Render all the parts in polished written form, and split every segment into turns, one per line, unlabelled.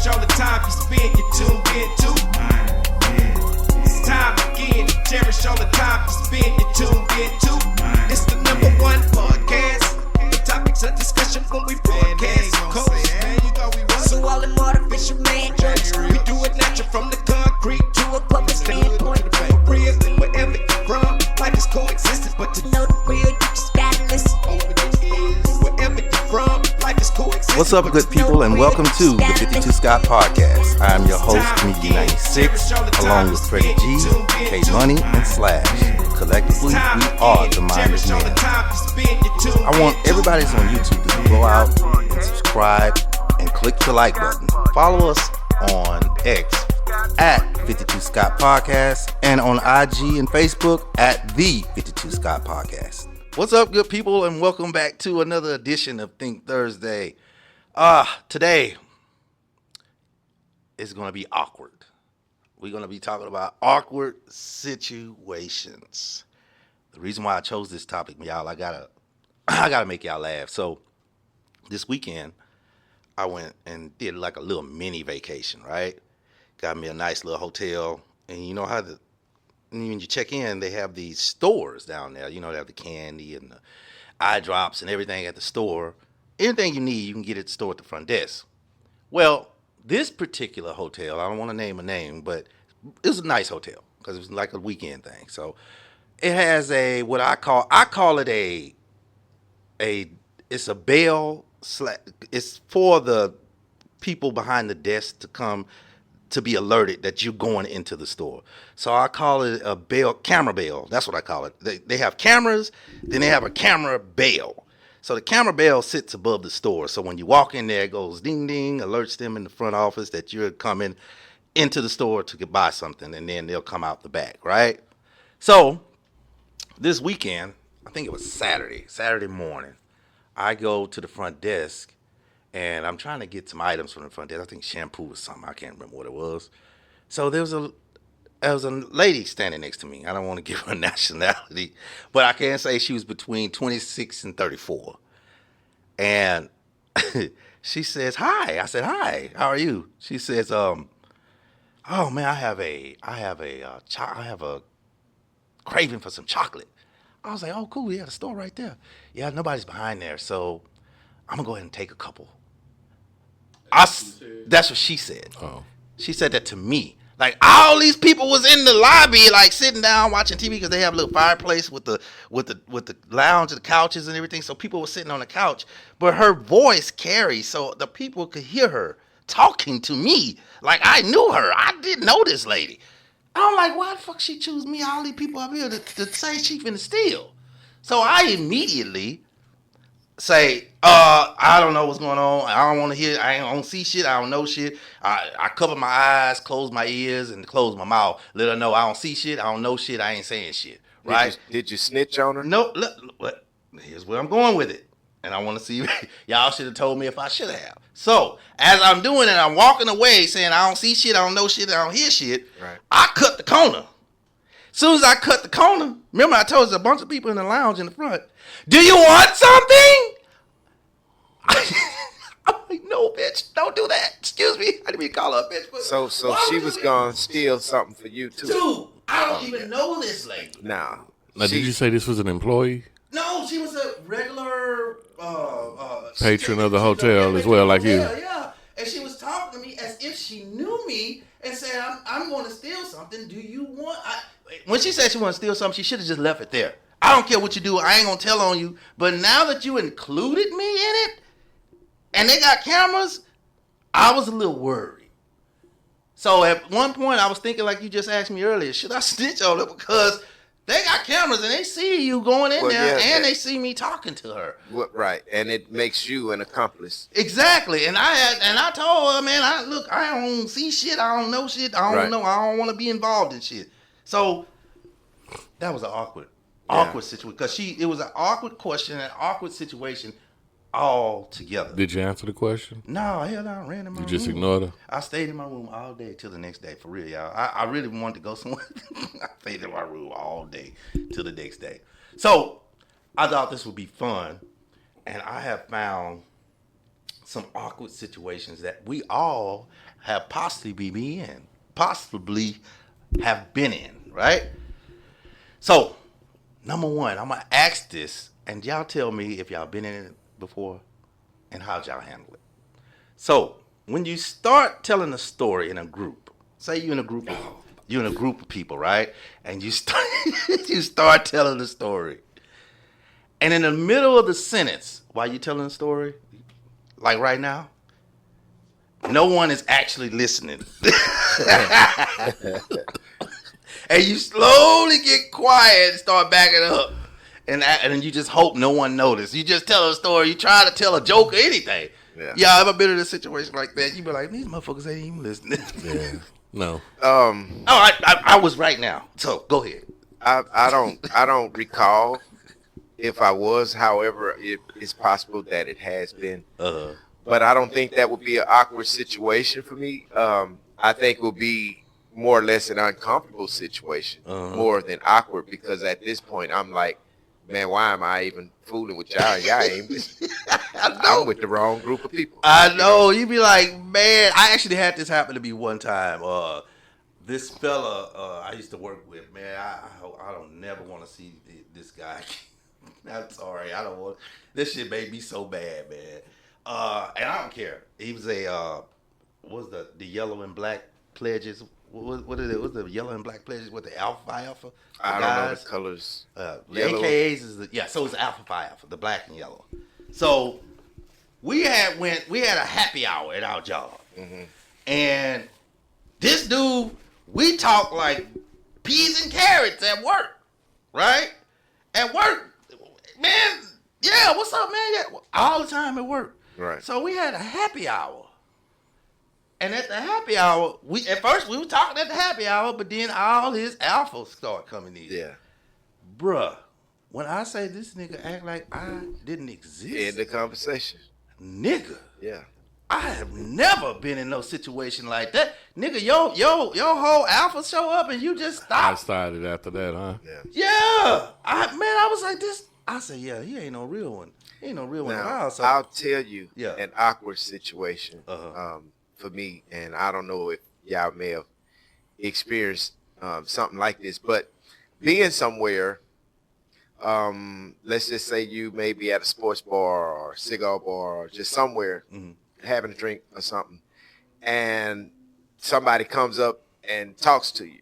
cherish all the time you spend, you tuned in to. It's time again to cherish all the time you spend, you tuned in to. It's the number one podcast. The topics of discussion when we broadcast. So all them artificial man jokes, we do it natural from the concrete to a public standpoint. Real, wherever you're from, life is coexistence, but to know the real, you just gotta listen. Wherever you're from, life is coexistence.
What's up, good people, and welcome to the 52 Scott Podcast. I am your host, Comedian96, along with Freddie G, K Money, and Slash. Collectively, we are the Minded Men. I want everybody that's on YouTube to go out and subscribe and click the like button. Follow us on X at 52 Scott Podcast and on IG and Facebook at the 52 Scott Podcast. What's up, good people, and welcome back to another edition of Think Thursday. Today is going to be awkward. We're going to be talking about awkward situations. The reason why I chose this topic, y'all, I gotta make y'all laugh. So this weekend, I went and did like a little mini vacation, right? Got me a nice little hotel. And you know how when you check in, they have these stores down there. You know, they have the candy and the eye drops and everything at the store. Anything you need, you can get at the store at the front desk. Well, this particular hotel, I don't want to name a name, but it was a nice hotel because it was like a weekend thing. So it has what I call it it's a bell. It's for the people behind the desk to come to be alerted that you're going into the store. So I call it a camera bell. That's what I call it. They have cameras, then they have a camera bell. So the camera bell sits above the store. So when you walk in there, it goes ding ding, alerts them in the front office that you're coming into the store to buy something, and then they'll come out the back, right? So this weekend, I think it was Saturday morning, I go to the front desk, and I'm trying to get some items from the front desk. I think shampoo or something. I can't remember what it was. So there was a lady standing next to me. I don't want to give her nationality, but I can say she was between 26 and 34. And she says, "Hi." I said, "Hi. How are you?" She says, "Oh man, I have a craving for some chocolate." I was like, "Oh, cool. Yeah, the store right there. Yeah, nobody's behind there, so I'm gonna go ahead and take a couple." That's what she said.
Oh.
She said that to me. Like, all these people was in the lobby, like sitting down watching TV because they have a little fireplace with the lounge and the couches and everything. So people were sitting on the couch, but her voice carries, so the people could hear her talking to me like I knew her. I didn't know this lady. I'm like, why the fuck she choose me? All these people up here to say she finna steal. So I immediately say, I don't know what's going on. I don't want to hear. I don't see shit. I don't know shit. I cover my eyes, close my ears, and close my mouth. Let her know I don't see shit. I don't know shit. I ain't saying shit. Right?
Did you snitch on her?
No. Look, here's where I'm going with it. And I want to see. Y'all should have told me if I should have. So as I'm doing it, I'm walking away saying I don't see shit. I don't know shit. I don't hear shit.
Right.
I cut the corner. As soon as I cut the corner, remember I told you a bunch of people in the lounge in the front. Do you want something? I'm like, no, bitch, don't do that. Excuse me. I didn't mean to call her a bitch. But
so she was going to steal something for you, too.
Dude, I don't even know this lady.
Nah.
Now, did you say this was an employee?
No, she was a regular
patron of the hotel as well, like you.
Yeah. And she was talking to me as if she knew me and said, I'm going to steal something. Do you want... When she said she wanted to steal something, she should have just left it there. I don't care what you do. I ain't going to tell on you. But now that you included me in it, and they got cameras, I was a little worried. So at one point, I was thinking, like you just asked me earlier, should I snitch on her? Because they got cameras and they see you going in there, and they see me talking to her.
Right, and it makes you an accomplice.
Exactly, and I told her, man, I don't see shit, I don't know shit, I don't know, I don't want to be involved in shit. So that was an awkward situation because it was an awkward question, an awkward situation. All together.
Did you answer the question?
No, hell no, I ran in my room.
You just ignored her?
I stayed in my room all day till the next day, for real, y'all. I really wanted to go somewhere. I stayed in my room all day till the next day. So I thought this would be fun, and I have found some awkward situations that we all have possibly have been in, right? So, number one, I'm gonna ask this, and y'all tell me if y'all been in it before, and how'd y'all handle it. So, when you start telling a story in a group, say you're in a group of people, right? And you start telling the story, and in the middle of the sentence, while you're telling the story, like right now, no one is actually listening. And you slowly get quiet and start backing up. And then you just hope no one noticed. You just tell a story. You try to tell a joke or anything.
Yeah.
Y'all ever been in a situation like that? You be like, these motherfuckers ain't even listening.
Yeah. No.
I was right now. So go ahead.
I don't recall if I was. However, it's possible that it has been. But I don't think that would be an awkward situation for me. I think it would be more or less an uncomfortable situation, more than awkward, because at this point I'm like, man, why am I even fooling with y'all? Y'all ain't listening. I'm with the wrong group of people.
I know. You be like, man, I actually had this happen to me one time. This fella I used to work with, man, I don't never want to see this guy. I'm sorry. I don't want. This shit made me so bad, man. And I don't care. He was what was the yellow and black pledges? What is it? What's the yellow and black pledges? What the Alpha Alpha?
I don't know the colors.
The
Yellow.
AKAs is so it's Alpha Phi Alpha, the black and yellow. So we had a happy hour at our job, and this dude, we talk like peas and carrots at work, right? At work, man. Yeah, what's up, man? Yeah, all the time at work.
Right.
So we had a happy hour. And at the happy hour, at first we were talking at the happy hour, but then all his alphas start coming in.
Yeah.
Bruh, when I say this nigga act like I didn't exist.
In the conversation.
Nigga.
Yeah.
I have never been in no situation like that. Nigga, your whole alpha show up and you just
I
stop.
started after that, huh?
Yeah. I was like this. I said, yeah, he ain't no real one. He ain't no real one at all.
Now,
So
I'll tell you
Yeah.
an awkward situation for me, and I don't know if y'all may have experienced something like this, but being somewhere, let's just say you may be at a sports bar or a cigar bar or just somewhere having a drink or something, and somebody comes up and talks to you,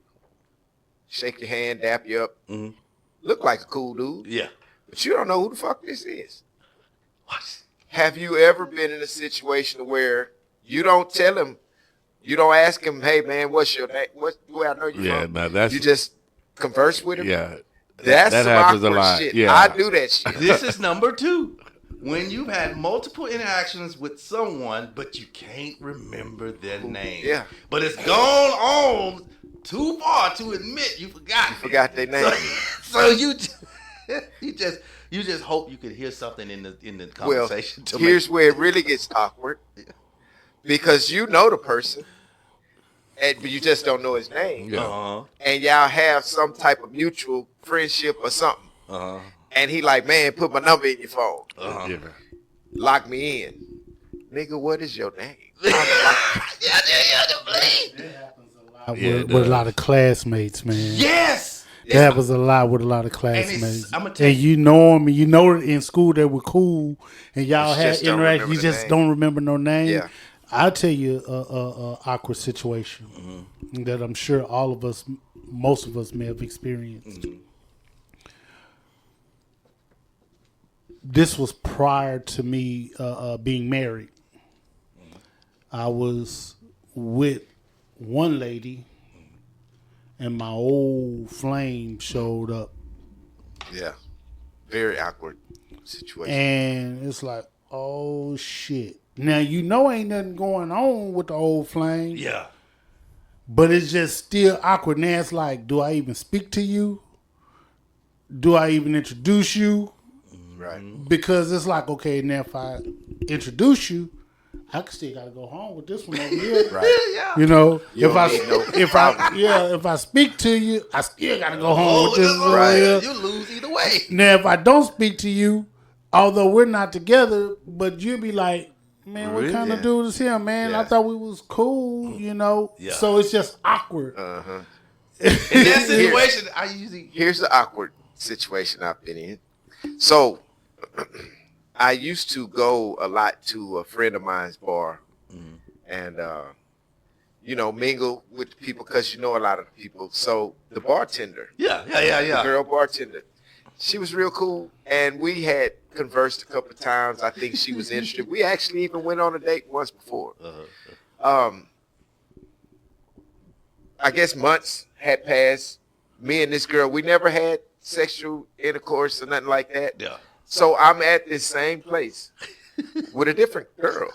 shake your hand, dap you up, look like a cool dude,
yeah.
but you don't know who the fuck this is.
What?
Have you ever been in a situation where you don't tell him, you don't ask him, hey man, what's your name? Where I know you
Yeah,
from?
now that's
You just converse with him?
yeah.
That's
that
some
happens a
awkward
lot.
shit.
Yeah.
I do that shit.
This is number 2. When you've had multiple interactions with someone, but you can't remember their name.
Yeah.
But it's gone on too far to admit you forgot.
You forgot their name.
So you just hope you could hear something in the
Well,
conversation.
here's where it really gets awkward. Because you know the person, but you just don't know his name.
Yeah.
And y'all have some type of mutual friendship or something. And he like, man, put my number in your phone.
Yeah.
Lock me in. Nigga, what is your name?
Yeah,
with a lot of classmates, man.
Yes.
That happens a lot with a lot of classmates.
I'ma tell
And you know them, and you know in school they were cool, and y'all
You
had
just don't
interaction.
remember
You
the
just
name.
don't remember no name.
Yeah.
I'll tell you a awkward situation that I'm sure all of us, most of us, may have experienced. This was prior to me being married. I was with one lady, and my old flame showed up.
Yeah. Very awkward situation.
And it's like, oh shit. Now you know ain't nothing going on with the old flame.
Yeah.
But it's just still awkward. Now it's like, do I even speak to you? Do I even introduce you?
Right.
Because it's like, okay, now if I introduce you, I still gotta go home with this one over here.
Right.
You know,
You
if
don't need no problem.
if I speak to you, I still gotta go home with this one over
Right.
here.
You lose either way.
Now, if I don't speak to you, although we're not together, but you'll be like, man, what kind of dude is him, man?
Yeah.
I thought we was cool, you know.
Yeah.
So it's just awkward.
In that situation, I usually
Here's the awkward situation I've been in. So I used to go a lot to a friend of mine's bar and, mingle with the people because you know a lot of the people. So the bartender, the girl bartender, she was real cool. And we had conversed a couple of times. I think she was interested. We actually even went on a date once before. I guess months had passed. Me and this girl, we never had sexual intercourse or nothing like that.
Yeah.
So I'm at this same place with a different girl.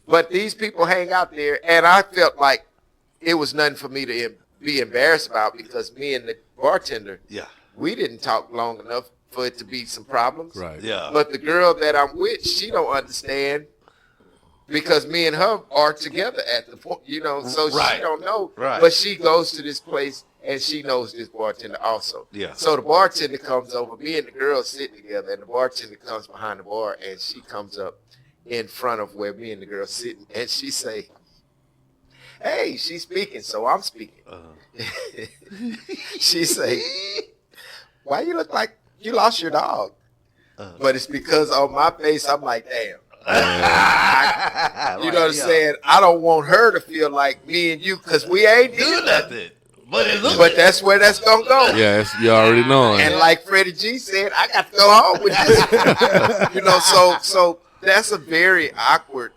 But these people hang out there, and I felt like it was nothing for me to be embarrassed about because me and the bartender, we didn't talk long enough for it to be some problems.
Right.
Yeah.
But the girl that I'm with, she don't understand because me and her are together at the point, so she don't know.
Right.
But she goes to this place and she knows this bartender also.
Yeah.
So the bartender comes over, me and the girl sit together, and the bartender comes behind the bar and she comes up in front of where me and the girl sitting, and she say, "Hey," she's speaking, so I'm speaking. She say, "Why you look like you lost your dog?" But it's because on my face, I'm like, damn. You know what I'm saying? I don't want her to feel like me and you, because we ain't
do nothing.
But that's where that's going to go.
Yeah, you already know.
And like Freddie G said, I got to go home with this. So that's a very awkward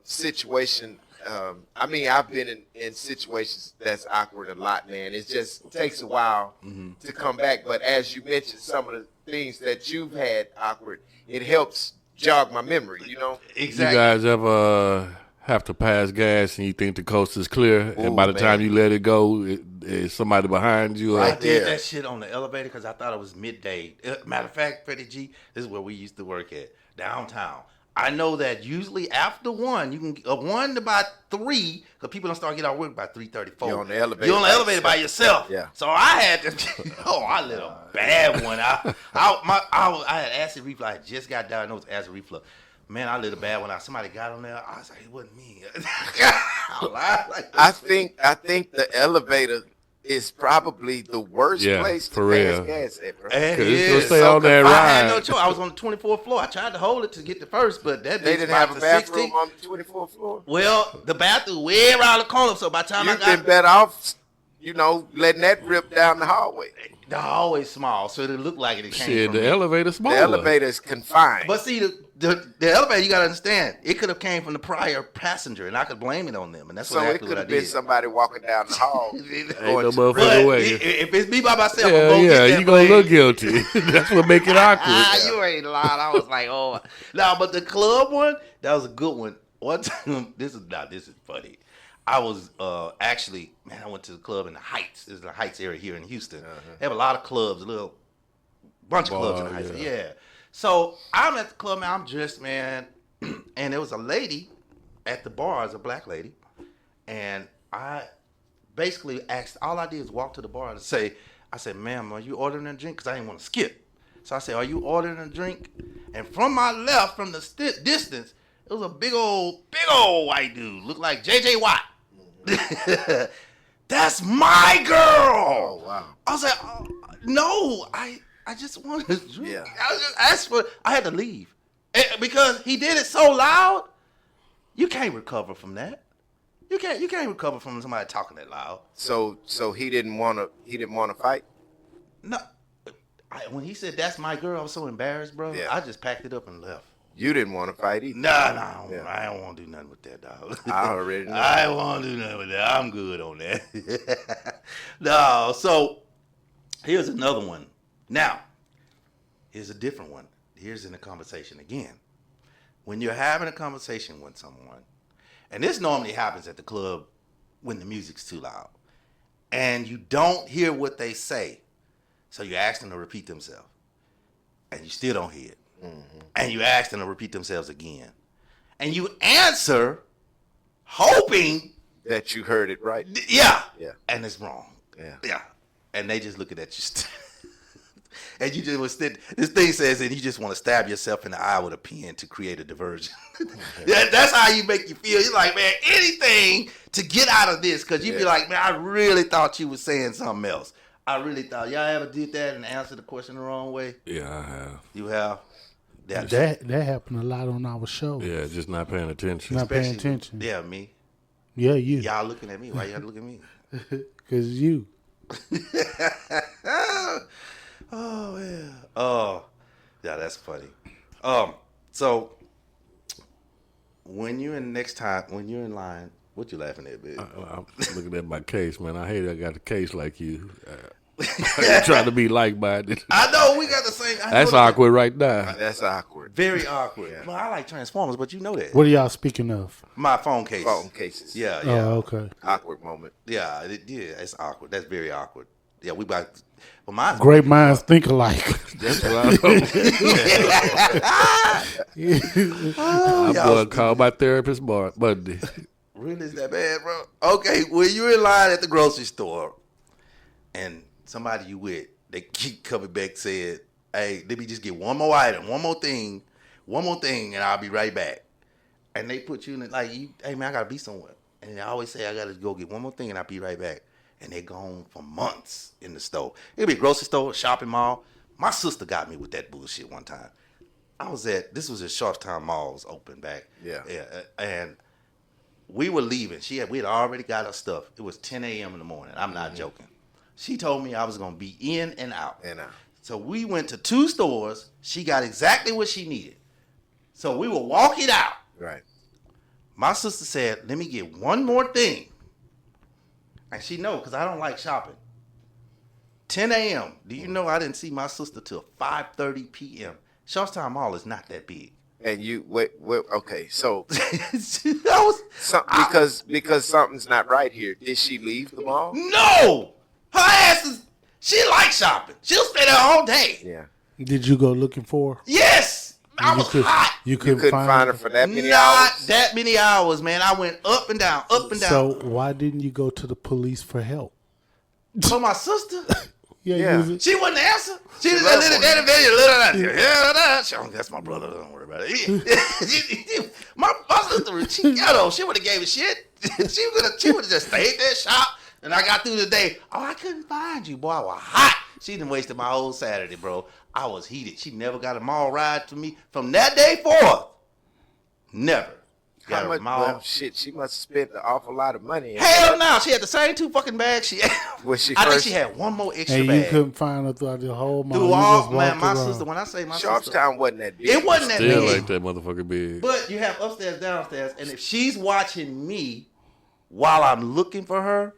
situation. I mean, I've been in situations that's awkward a lot, man. It just takes a while to come back. But as you mentioned, some of the things that you've had awkward, it helps jog my memory,
Exactly.
You guys ever have to pass gas and you think the coast is clear, and by the time you let it go, it's somebody behind you?
I did that shit on the elevator because I thought it was midday. Matter of fact, Freddie G, this is where we used to work at, downtown. I know that usually after 1, you can 1 to about 3, because people don't start getting out of work by 3:34.
You're on the elevator.
You're on the elevator by yourself.
Yeah.
So I had to. I lit a bad one. I had acid reflux. I just got diagnosed with acid reflux. Man, I lit a bad one out. Somebody got on there. I was like, it wasn't me.
I think the elevator is probably the worst place to pass gas at, bro.
It
it's gonna
is.
stay on that
I had
ride.
no choice. I was on the 24th floor. I tried to hold it to get the first, but that
They
bitch
didn't
about
have a
to
bathroom
60.
on the 24th floor.
Well, the bathroom way around the corner, so by the time
You've
I got
been better off, letting that rip down the hallway.
the hallway small, so it looked like it came
Shit,
from
the
me.
elevator
The
smaller.
elevator is confined.
But see, the elevator, you gotta understand, it could have came from the prior passenger, and I could blame it on them, and that's
so it
exactly
could
what I
have been
did.
somebody walking down the hall.
Ain't no
going to-
motherfucking
But
way.
if it's me by myself, I'm
Yeah,
gonna get that
you gonna
blame.
look guilty. That's what make it awkward.
You ain't lying. I was like, oh. No, but the club one, that was a good one. One time, this is funny. I was actually, I went to the club in the Heights. This is the Heights area here in Houston. They have a lot of clubs, a little bunch of clubs in the Heights. Yeah. So I'm at the club, man. I'm dressed, man. And there was a lady at the bar, as a black lady. And I basically asked, all I did is walk to the bar and I said, ma'am, are you ordering a drink? Because I didn't want to skip. So I said, are you ordering a drink? And from my left, from the distance, it was a big old white dude. Looked like J.J. Watt. That's my girl.
Oh, wow.
I was like, oh, no, I just wanted a drink.
Yeah.
I was just asked for. I had to leave because he did it so loud. You can't recover from that. You can't recover from somebody talking that loud.
So he didn't want to fight.
No, when he said that's my girl, I was so embarrassed, bro.
Yeah.
I just packed it up and left.
You didn't want to fight either.
Nah,
Yeah.
I don't want to do nothing with that, dog.
I already know.
I don't want to do nothing with that. I'm good on that. No, so here's another one. Now, here's a different one. Here's in the conversation again. When you're having a conversation with someone, and this normally happens at the club when the music's too loud, and you don't hear what they say, so you ask them to repeat themselves, and you still don't hear it. And you ask them to repeat themselves again. And you answer hoping
That you heard it right.
yeah.
Yeah.
And it's wrong.
Yeah.
Yeah. And they just looking at you. And you just was this thing says that you just want to stab yourself in the eye with a pen to create a diversion. That's how you make you feel. You're like, man, anything to get out of this, because you be like, man, I really thought you was saying something else. I really thought. Y'all ever did that and answered the question the wrong way?
Yeah, I have.
You have?
That happened a lot on our show.
Yeah, just not paying attention.
Not paying attention.
Yeah, me.
Yeah, you.
Y'all looking at me. Why y'all look at me?
Because you.
Oh, yeah. Oh, yeah, that's funny. So when you're in line, what you laughing at, babe?
I'm looking at my case, man. I hate I got a case like you. I'm trying to be like-minded.
I know we got the same.
That's awkward right now.
That's awkward.
Very awkward. Yeah. Well, I like Transformers, but you know that.
What are y'all speaking of?
My phone case.
Phone cases.
Yeah.
Oh, okay.
Awkward moment.
Yeah, it's awkward. That's very awkward. Yeah, we about. Well, mine.
Great minds think alike.
That's what I know. I'm going to call my therapist Monday.
Really, is that bad, bro? Okay, well, you're in line at the grocery store, and somebody you with, they keep coming back saying, hey, let me just get one more item, one more thing, and I'll be right back. And they put you in like, hey, man, I got to be somewhere. And they always say, I got to go get one more thing, and I'll be right back. And they're gone for months in the store. It'll be a grocery store, shopping mall. My sister got me with that bullshit one time. This was at Shortstown Malls open back.
Yeah.
And we were leaving. We had already got our stuff. It was 10 a.m. in the morning. I'm not joking. She told me I was going to be in and out. So we went to 2 stores. She got exactly what she needed. So we were walking out.
Right.
My sister said, let me get one more thing. And she know, because I don't like shopping. 10 a.m. Do you know I didn't see my sister till 5:30 p.m. Shortstown Mall is not that big.
And you wait. Okay, so
that was
because something's not right here. Did she leave the mall?
No, her ass is. She likes shopping. She'll stay there all day.
Yeah.
Did you go looking for her?
Yes, I was hot.
You
couldn't find her for that many
Not
hours.
that many hours, man. I went up and down, up and down.
So why didn't you go to the police for help?
For my sister.
Yeah.
She wouldn't answer. She just that's my brother. Don't worry about it. my sister, she would have gave a shit. She would have just stayed there, shop. And I got through the day. Oh, I couldn't find you, boy. I was hot. She done wasted my whole Saturday, bro. I was heated. She never got a mall ride to me from that day forth. Never.
How much? Well, shit, she must have spent an awful lot of money.
Hell no, she had the same 2 fucking bags she had. I think she had one more extra
and
bag.
You couldn't find her throughout the whole mall.
Through all, man, my sister, when I say my sister.
Shortstown wasn't that big.
It wasn't that
Still
big.
like that motherfucker big.
But you have upstairs, downstairs, and if she's watching me while I'm looking for her,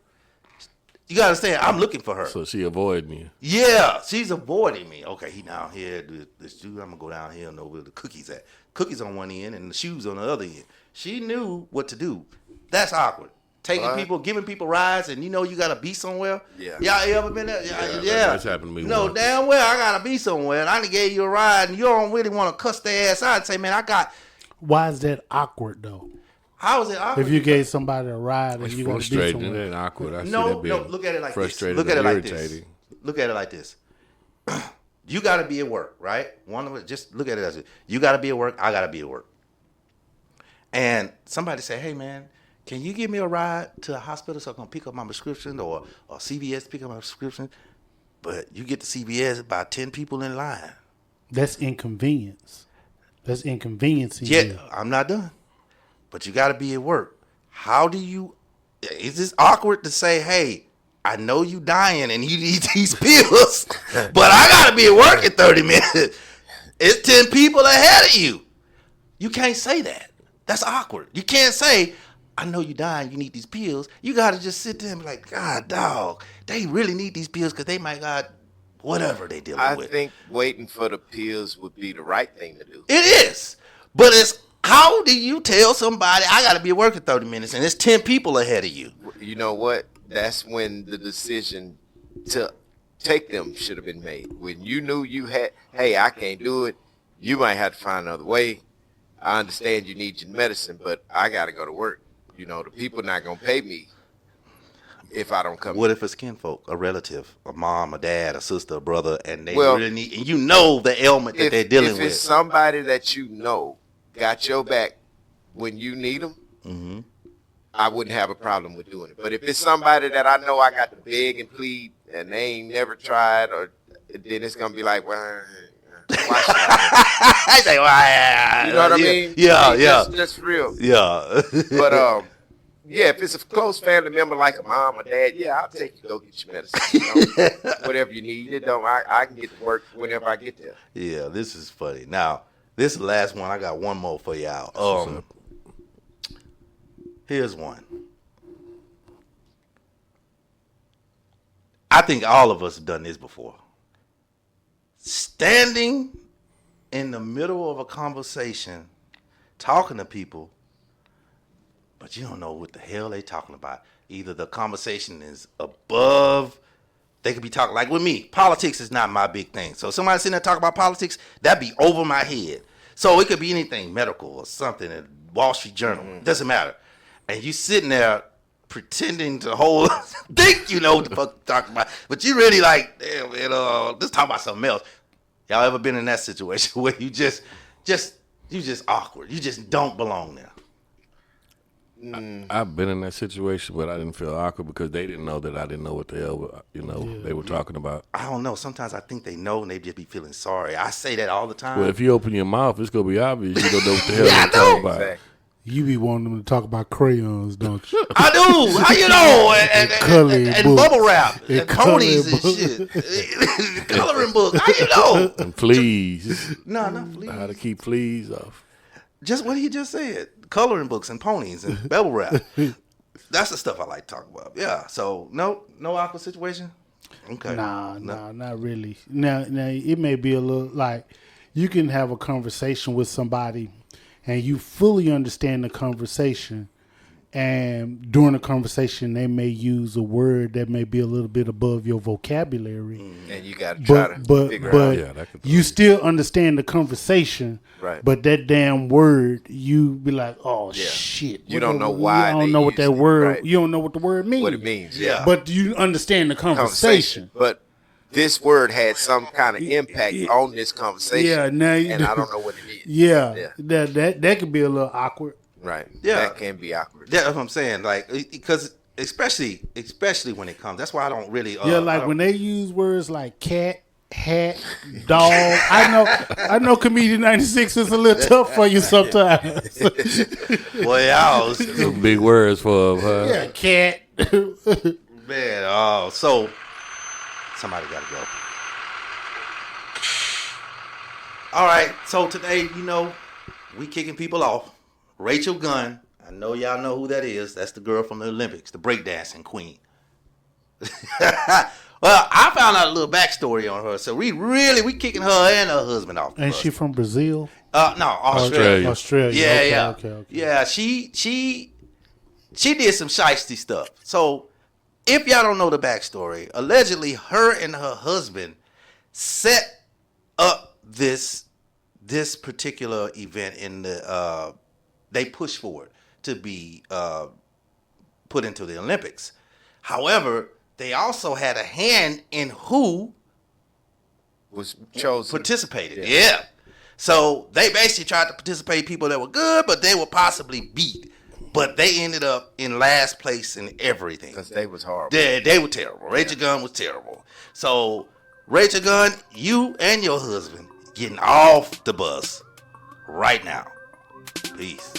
you gotta understand, I'm looking for her.
So she avoiding you.
Yeah, she's avoiding me. Okay, he down here, this dude, I'm gonna go down here and know where the cookies at. Cookies on one end and the shoes on the other end. She knew what to do. That's awkward. Taking people, giving people rides, and you know you gotta be somewhere.
Yeah.
Y'all ever been there? Yeah.
That's happened to me.
No,
once.
damn well I gotta be somewhere, and I done gave you a ride, and you don't really want to cuss their ass out and say, man,
Why is that awkward though?
How is it awkward?
If you gave somebody a ride and
It's
you got to be
frustrating. It
somewhere.
ain't awkward. I see
No,
that being
look at it like
frustrating
this. Look at it
and
like this.
irritating.
Look at it like this. You got to be at work, right? Just look at it as you got to be at work. I got to be at work. And somebody say, "Hey, man, can you give me a ride to the hospital so I can pick up my prescription or CVS to pick up my prescription?" But you get to CVS about 10 people in line.
That's inconvenience. That's inconveniencing
Yeah,
you.
I'm not done. But you got to be at work. Is this awkward to say, hey, I know you dying and you need these pills, but I got to be at work in 30 minutes. It's 10 people ahead of you. You can't say that. That's awkward. You can't say, I know you dying, you need these pills. You got to just sit there and be like, God, dog, they really need these pills because they might got whatever they dealing with.
I think waiting for the pills would be the right thing to do.
It is. But how do you tell somebody I got to be at work in 30 minutes and there's 10 people ahead of you?
You know what? That's when the decision to take them should have been made. When you knew you had, hey, I can't do it, you might have to find another way. I understand you need your medicine, but I got to go to work. You know, the people not going to pay me. if I don't come.
What if it's kinfolk, a relative, a mom, a dad, a sister, a brother, and they
Well,
really need, and you know the ailment that they're dealing
if
with?
it's somebody that you know got your back when you need them,
Mm-hmm.
I wouldn't have a problem with doing it. But if it's somebody that I know I got to beg and plead and they ain't never tried, or then it's gonna be like, well, why should I?
I say, well,
You know what I mean?
Yeah,
Just real.
yeah.
But yeah, if it's a close family member like a mom or dad, yeah, I'll take you to go get your medicine. You know, whatever you need. It don't. I can get to work whenever I get there.
Yeah, this is funny. Now, this is the last one. I got one more for y'all. Here's one. I think all of us have done this before. Standing in the middle of a conversation, talking to people, but you don't know what the hell they talking about. Either the conversation is above, they could be talking, like with me, politics is not my big thing. So somebody sitting there talking about politics, that'd be over my head. So it could be anything, medical or something, a Wall Street Journal, doesn't matter. And you sitting there pretending to hold, think you know what the fuck you're talking about, but you really like, damn, let's talk about something else. Y'all ever been in that situation where you just awkward, you just don't belong there?
I've been in that situation, but I didn't feel awkward because they didn't know that I didn't know what the hell they were talking about.
I don't know. Sometimes I think they know and they just be feeling sorry. I say that all the time.
Well, if you open your mouth, it's gonna be obvious you don't know what the hell you're talking about.
Exactly.
You be wanting them to talk about crayons, don't you?
I do. How you know? And bubble wrap and ponies and shit. Coloring book. How you know?
And fleas.
No, not fleas.
How to keep fleas off.
Just what he just said. Coloring books and ponies and bubble wrap. That's the stuff I like to talk about. Yeah. So no awkward situation. Okay.
Nah, not really. Now, it may be a little like you can have a conversation with somebody and you fully understand the conversation, and during the conversation they may use a word that may be a little bit above your vocabulary.
And you got to try to figure out.
But you still understand the conversation,
right?
But that damn word, you be like, oh shit!
You don't know why.
You don't know what that word. Right. You don't know what the word means.
What it means, yeah.
But you understand the conversation.
But this word had some kind of impact on this conversation.
Yeah, now
and I don't know what it is.
Yeah. That could be a little awkward.
Right.
Yeah.
That can be awkward.
That's what I'm saying. Like, because especially when it comes, that's why I don't really.
When they use words like cat, hat, dog. I know Comedian 96 is a little tough for you sometimes.
Well, y'all.
Some big words for her.
Yeah, cat.
Man, so somebody got to go. All right, so today, we kicking people off. Rachel Gunn, I know y'all know who that is. That's the girl from the Olympics, the breakdancing queen. Well, I found out a little backstory on her, so we kicking her and her husband off.
Ain't she from Brazil?
No, Australia.
Australia.
Yeah.
Okay.
Yeah, she did some shiesty stuff. So if y'all don't know the backstory, allegedly her and her husband set up this particular event in the they pushed for it to be put into the Olympics. However, they also had a hand in who
was chosen,
participated. Yeah. So they basically tried to participate people that were good, but they were possibly beat. But they ended up in last place in everything.
Because they was horrible.
They were terrible. Rachel Gunn was terrible. So, Rachel Gunn, you and your husband getting off the bus right now. Peace.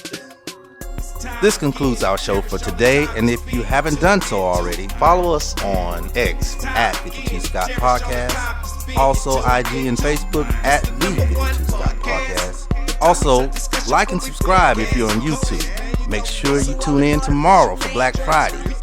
This concludes our show for today, and if you haven't done so already, follow us on X at 52 Scott Podcast, also IG and Facebook at the 52 Scott Podcast. Also, like and subscribe if you're on YouTube. Make sure you tune in tomorrow for Black Friday.